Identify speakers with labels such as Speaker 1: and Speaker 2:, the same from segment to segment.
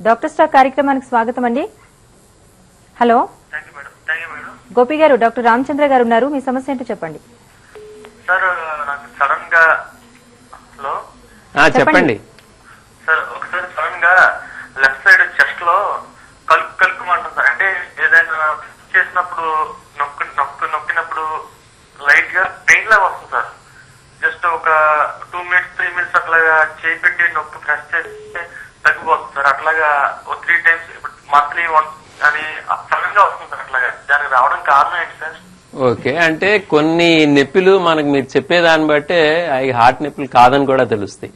Speaker 1: Doctor star కార్యక్రమానికి స్వాగతం అండి. హలో గోపి గారు, డాక్టర్ రామచంద్ర గారు ఉన్నారు. మీ సమస్య ఏంటో చెప్పండి.
Speaker 2: సార్ నాకు సడన్ గా
Speaker 3: చెప్పండి
Speaker 2: సార్. ఒకసారి సడన్ గా లెఫ్ట్ సైడ్ చెస్ట్ లో కలుపుమంటుంది సార్. అంటే ఏదైనా చేసినప్పుడు నొక్కినప్పుడు లైట్ గా పెయిన్ లాగా వస్తుంది సార్. జస్ట్ ఒక 2 minutes 3 minutes అట్లాగా చేయి పెట్టి నొక్కి ప్రెస్ చేస్తే తగ్గిపోతుంది సార్. అట్లాగా 3 times మంత్లీ వన్ అని సడన్ గా వస్తుంది సార్. అట్లాగా దానికి రావడం కారణం ఏంటి సార్?
Speaker 3: ఓకే, అంటే కొన్ని నొప్పులు మనకు మీరు చెప్పేదాన్ని బట్టే అవి హార్ట్ నొప్పులు కాదని కూడా తెలుస్తాయి.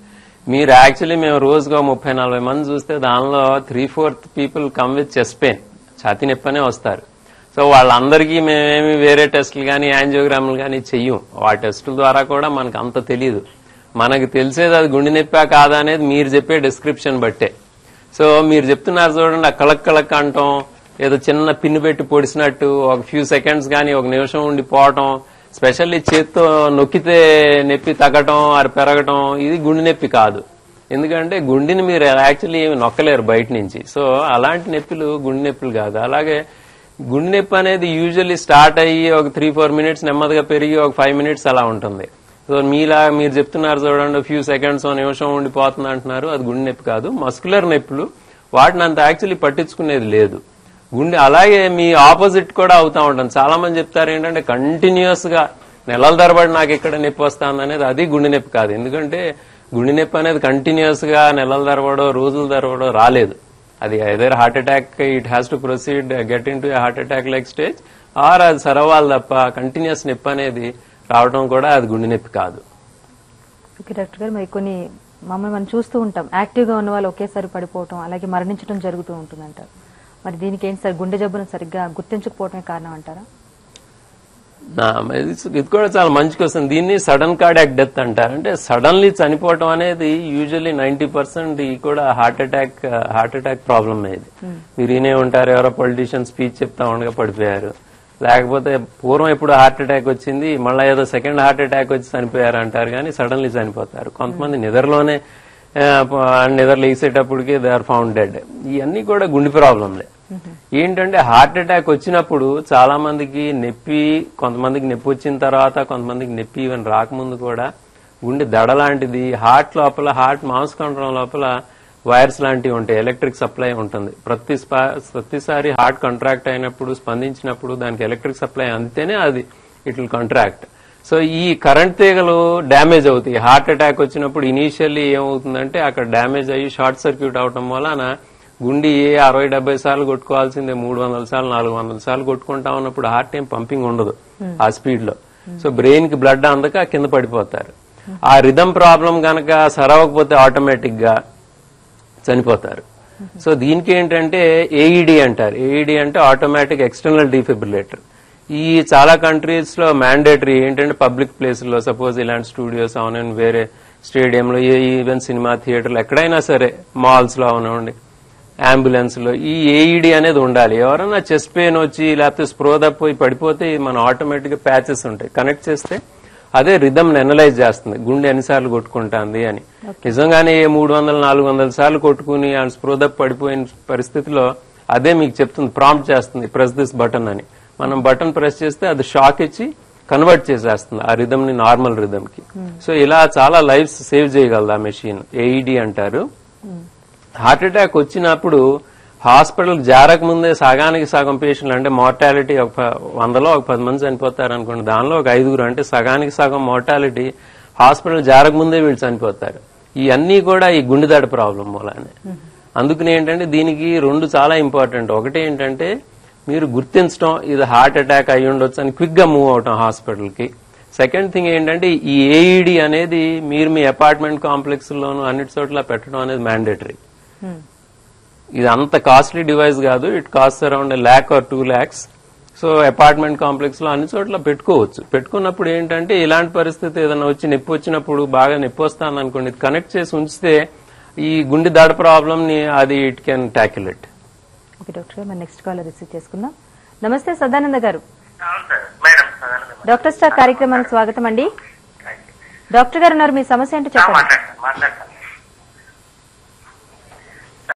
Speaker 3: మీరు యాక్చువల్లీ మేము రోజుగా 30-40 మంది చూస్తే దానిలో 3/4 people come with chest pain, ఛాతీ నొప్పి అనే వస్తారు. సో వాళ్ళందరికీ మేమేమి వేరే టెస్టులు కానీ యాంజియోగ్రాములు కానీ చెయ్యం. ఆ టెస్టుల ద్వారా కూడా మనకు అంత తెలియదు. మనకు తెలిసేది అది గుండె నొప్పా కాదా అనేది మీరు చెప్పే డిస్క్రిప్షన్ బట్టే. సో మీరు చెప్తున్నారు చూడండి, ఆ కలక్ అంటాం, ఏదో చిన్న పిన్ను పెట్టి పొడిచినట్టు ఒక ఫ్యూ సెకండ్స్ కానీ ఒక నిమిషం ఉండి పోవటం, స్పెషల్లీ చేత్తో నొక్కితే నొప్పి తగ్గటం అది పెరగటం, ఇది గుండె నొప్పి కాదు. ఎందుకంటే గుండెని మీరు యాక్చువల్లీ ఏమి నొక్కలేరు బయట నుంచి. సో అలాంటి నొప్పులు గుండె నొప్పులు కాదు. అలాగే గుండె నొప్పి అనేది యూజువల్లీ స్టార్ట్ అయ్యి ఒక 3-4 minutes నెమ్మదిగా పెరిగి ఒక 5 minutes అలా ఉంటుంది. సో మీరు చెప్తున్నారు చూడండి, ఫ్యూ సెకండ్స్ నిమిషం ఉండిపోతుంది అంటున్నారు, అది గుండె నొప్పి కాదు. మస్కులర్ నొప్పులు వాటిని అంత యాక్చువల్లీ పట్టించుకునేది లేదు. గుండె అలాగే మీ ఆపోజిట్ కూడా అవుతా ఉంటుంది. చాలా మంది చెప్తారు ఏంటంటే కంటిన్యూస్ గా నెలల తరబడి నాకు ఇక్కడ నొప్పి వస్తుంది అనేది, అది గుండె నొప్పి కాదు. ఎందుకంటే గుండె నొప్పి అనేది కంటిన్యూస్ గా నెలల తరబడో రోజుల తరబడో రాలేదు. అది either heart attack, it has to proceed get in to heart attack like stage, or అది సరవాలి తప్ప కంటిన్యూస్ నొప్పి అనేది రావడం కూడా అది గుండె నొప్పి కాదు.
Speaker 1: ఓకే డాక్టర్ గారు, మరి కొన్ని మమ్మల్ని మనం చూస్తూ ఉంటాం, యాక్టివ్ గా ఉన్న వాళ్ళు ఒకేసారి పడిపోవటం అలాగే మరణించడం జరుగుతూ ఉంటుందంటారు. మరి దీనికి ఏంటి సార్, గుండె జబ్బును సరిగ్గా గుర్తించకపోవటమే కారణం అంటారా?
Speaker 3: ఇది కూడా చాలా మంచి క్వశ్చన్. దీన్ని సడన్ కార్డియాక్ డెత్ అంటారు. అంటే సడన్లీ చనిపోవటం అనేది యూజువల్లీ 90% కూడా హార్ట్ అటాక్ ప్రాబ్లమ్ ఇది. మీరు వినే ఉంటారు, ఎవరో పొలిటీషియన్ స్పీచ్ చెప్తా ఉండగా పడిపోయారు, లేకపోతే పూర్వం ఎప్పుడు హార్ట్ అటాక్ వచ్చింది మళ్ళీ ఏదో సెకండ్ హార్ట్ అటాక్ వచ్చి చనిపోయారు అంటారు, కానీ సడన్లీ చనిపోతారు. కొంతమంది నిద్రలోనే నిద్ర లేసేటప్పటికి దే ఆర్ ఫౌండ్ డెడ్. ఇవన్నీ కూడా గుండె ప్రాబ్లంలే. ఏంటంటే హార్ట్ అటాక్ వచ్చినప్పుడు చాలా మందికి నొప్పి, కొంతమందికి నొప్పి వచ్చిన తర్వాత, కొంతమందికి నొప్పి ఈవెన్ రాకముందు కూడా గుండె దడ లాంటిది, హార్ట్ లోపల, హార్ట్ మాంసకంఠం లోపల వైర్స్ లాంటివి ఉంటాయి, ఎలక్ట్రిక్ సప్లై ఉంటుంది. ప్రతిసారి హార్ట్ కాంట్రాక్ట్ అయినప్పుడు, స్పందించినప్పుడు దానికి ఎలక్ట్రిక్ సప్లై అంతేనే అది ఇట్ విల్ కాంట్రాక్ట్. సో ఈ కరెంట్ తీగలు డ్యామేజ్ అవుతాయి. హార్ట్ అటాక్ వచ్చినప్పుడు ఇనీషియల్లీ ఏమవుతుందంటే అక్కడ డ్యామేజ్ అయ్యి షార్ట్ సర్క్యూట్ అవటం వలన గుండె 60-70 సార్లు కొట్టుకోవాల్సిందే 300 సార్లు 400 సార్లు కొట్టుకుంటా ఉన్నప్పుడు హార్ట్ ఏం పంపింగ్ ఉండదు ఆ స్పీడ్ లో. సో బ్రెయిన్ కి బ్లడ్ అందక కింద పడిపోతారు. ఆ రిథమ్ ప్రాబ్లం గనక సరవకపోతే ఆటోమేటిక్ గా చనిపోతారు. సో దీనికి ఏంటంటే ఏఈడి అంటారు. ఏఈడి అంటే ఆటోమేటిక్ ఎక్స్టర్నల్ డిఫిబ్రిలేటర్. ఈ చాలా కంట్రీస్ లో మ్యాండేటరీ ఏంటంటే పబ్లిక్ ప్లేసుల్లో, సపోజ్ ఇలాంటి స్టూడియోస్ అవునండి, వేరే స్టేడియంలో, ఈవెన్ సినిమా థియేటర్లు, ఎక్కడైనా సరే, మాల్స్ లో అవునండి, అంబులెన్స్ లో ఈ ఏఈడి అనేది ఉండాలి. ఎవరైనా చెస్ట్ పెయిన్ వచ్చి లేకపోతే స్ప్రో తప్పిపోయి పడిపోతే మనం ఆటోమేటిక్ గా ప్యాచెస్ ఉంటాయి, కనెక్ట్ చేస్తే అదే రిథమ్ ఎనలైజ్ చేస్తుంది, గుండె ఎన్నిసార్లు కొట్టుకుంటుంది అని. నిజంగానే 300-400 సార్లు కొట్టుకుని ఆ స్ప్రో తప్పి పడిపోయిన పరిస్థితిలో అదే మీకు చెప్తుంది, ప్రాంప్ట్ చేస్తుంది, ప్రెస్ దిస్ బటన్ అని. మనం బటన్ ప్రెస్ చేస్తే అది షాక్ ఇచ్చి కన్వర్ట్ చేసేస్తుంది ఆ రిథమ్ ని నార్మల్ రిథమ్ కి. సో ఇలా చాలా లైఫ్స్ సేవ్ చేయగలదు ఆ మెషిన్, ఏఈడి అంటారు. హార్ట్ అటాక్ వచ్చినప్పుడు హాస్పిటల్ జారక ముందే సగానికి సగం పేషెంట్లు, అంటే మార్టాలిటీ 100లో 10 మంది చనిపోతారు అనుకోండి, దానిలో 5 అంటే సగానికి సగం మార్టాలిటీ హాస్పిటల్ జారక ముందే వీళ్ళు చనిపోతారు. ఇవన్నీ కూడా ఈ గుండెదడ ప్రాబ్లం మూలానే. అందుకని ఏంటంటే దీనికి 2 చాలా ఇంపార్టెంట్. ఒకటి ఏంటంటే మీరు గుర్తించడం ఇది హార్ట్ అటాక్ అయి ఉండొచ్చు అని క్విక్ గా మూవ్ అవటం హాస్పిటల్ కి. సెకండ్ థింగ్ ఏంటంటే ఈ ఏఈడి అనేది మీరు మీ అపార్ట్మెంట్ కాంప్లెక్స్ లోను అన్నిటి చోట్ల పెట్టడం అనేది మ్యాండేటరీ. ఇది అంత కాస్ట్లీ డివైస్ కాదు, it cost around 1 lakh or 2 lakhs. So apartment complex లో అన్ని చోట్ల పెట్టుకోవచ్చు. పెట్టుకున్నప్పుడు ఏంటంటే ఇలాంటి పరిస్థితి ఏదైనా వచ్చి నొప్పి వచ్చినప్పుడు, బాగా నొప్పి వస్తాను అనుకోండి, ఇది కనెక్ట్ చేసి ఉంచితే ఈ గుండె దాడి ప్రాబ్లం ని అది it can tackle it.
Speaker 1: Okay doctor గారు, మన నెక్స్ట్ కాలర్ రిసీవ్ చేసుకుందాం. నమస్తే సదానంద గారు, డాక్టర్ స్టార్ కార్యక్రమానికి స్వాగతం అండి. డాక్టర్ గారు ఉన్నారు, మీ సమస్య ఏంటో చెప్పండి.